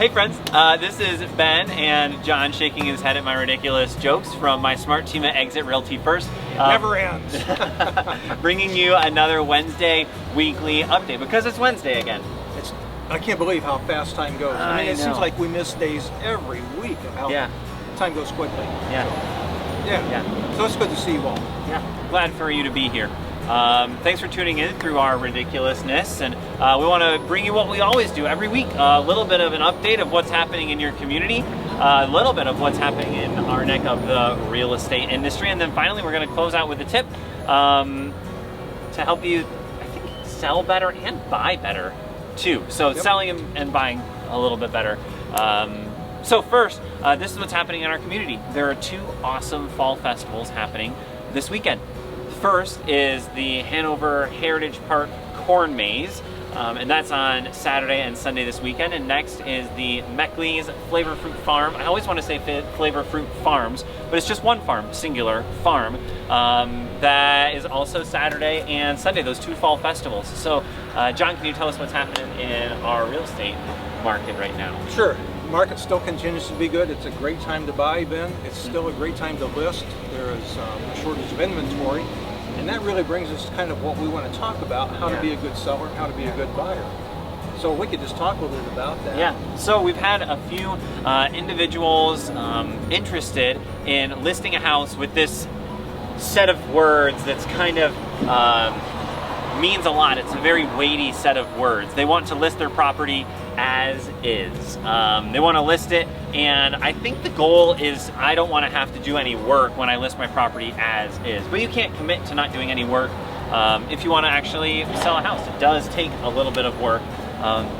Hey friends, this is Ben and John shaking his head at my ridiculous jokes from my smart team at Exit Realty First. Never ends. Bringing you another Wednesday weekly update because it's Wednesday again. I can't believe how fast time goes. I mean, it seems like we miss days every week of how time goes quickly. So it's good to see you all. Yeah, glad for you to be here. Thanks for tuning in through our ridiculousness, and we want to bring you what we always do every week, a little bit of an update of what's happening in your community, a little bit of what's happening in our neck of the real estate industry, and then finally we're going to close out with a tip to help you, I think, sell better and buy better too. So selling and buying a little bit better. So first, this is what's happening in our community. There are two awesome fall festivals happening this weekend. First is the Hanover Heritage Park Corn Maze, and that's on Saturday and Sunday this weekend. And next is the Meckley's Flavor Fruit Farm. I always want to say Flavor Fruit Farms, but it's just one farm, singular farm. That is also Saturday and Sunday, those two fall festivals. So, John, can you tell us what's happening in our real estate market right now? Sure. The market still continues to be good. It's a great time to buy, Ben. It's still a great time to list. There is a shortage of inventory. And that really brings us to kind of what we want to talk about, how to be a good seller, how to be a good buyer. So we could just talk a little bit about that. Yeah, so we've had a few individuals interested in listing a house with this set of words that's kind of means a lot. It's a very weighty set of words. They want to list their property as is. They want to list it, and I think the goal is I don't want to have to do any work when I list my property as is. But you can't commit to not doing any work if you want to actually sell a house. It does take a little bit of work,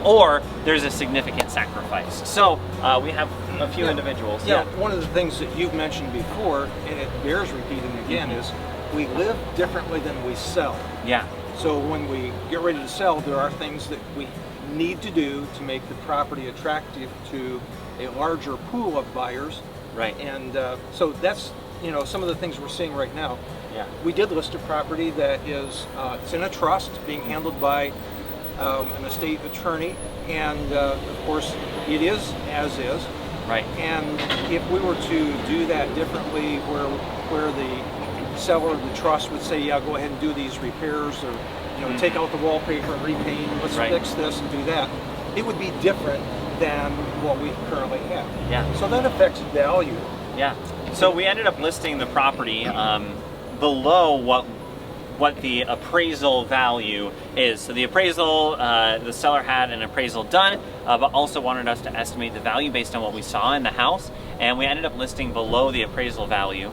or there's a significant sacrifice. So we have a few individuals. One of the things that you've mentioned before, and it bears repeating again, is we live differently than we sell. Yeah. So when we get ready to sell, there are things that we need to do to make the property attractive to a larger pool of buyers. Right. And so that's, some of the things we're seeing right now. Yeah. We did list a property that is, it's in a trust being handled by an estate attorney, and of course it is as is. Right. And if we were to do that differently, where the seller of the trust would say, yeah, go ahead and do these repairs, or take out the wallpaper and repaint, let's fix this and do that, it would be different than what we currently have. Yeah. So that affects value. Yeah. So we ended up listing the property below what the appraisal value is. So the appraisal, the seller had an appraisal done, but also wanted us to estimate the value based on what we saw in the house, and we ended up listing below the appraisal value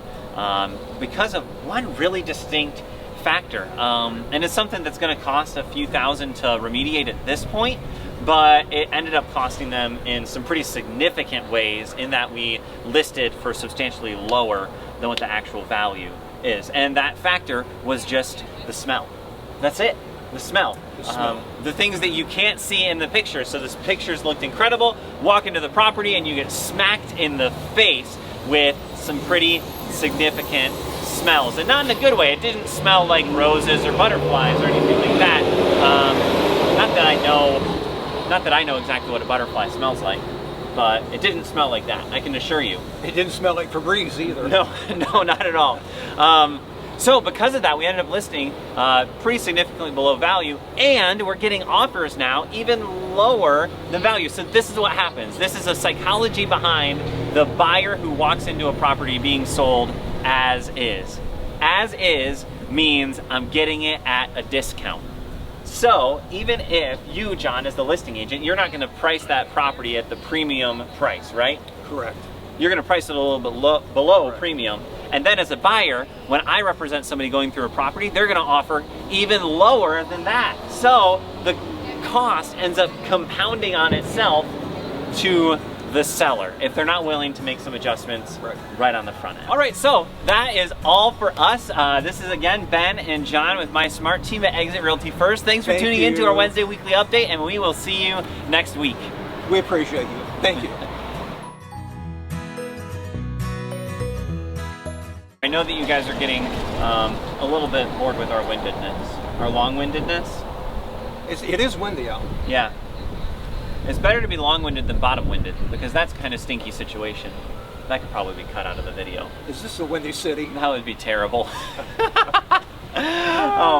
because of one really distinct factor. And it's something that's going to cost a few thousand to remediate at this point, but it ended up costing them in some pretty significant ways in that we listed for substantially lower than what the actual value is. And that factor was just the smell. That's it. The smell. The things that you can't see in the picture. So the pictures looked incredible. Walk into the property and you get smacked in the face with some pretty significant smells, and not in a good way. It didn't smell like roses or butterflies or anything like that. Not that I know exactly what a butterfly smells like, but it didn't smell like that, I can assure you. It didn't smell like Febreze either. No, not at all. So because of that, we ended up listing pretty significantly below value, and we're getting offers now even lower than value. So this is what happens. This is a psychology behind the buyer who walks into a property being sold as is. As is means I'm getting it at a discount. So even if you, John, as the listing agent, you're not going to price that property at the premium price, right? Correct. You're going to price it a little bit below premium. And then as a buyer, when I represent somebody going through a property, they're going to offer even lower than that. So the cost ends up compounding on itself to the seller if they're not willing to make some adjustments right on the front end. All right, so that is all for us. This is again Ben and John with my smart team at Exit Realty First. Thanks for tuning in to our Wednesday weekly update, and we will see you next week. We appreciate you. Thank you. I know that you guys are getting a little bit bored with our windedness, our long-windedness. It is windy out. Yeah. It's better to be long-winded than bottom-winded, because that's kind of stinky situation. That could probably be cut out of the video. Is this a windy city? That would be terrible. Oh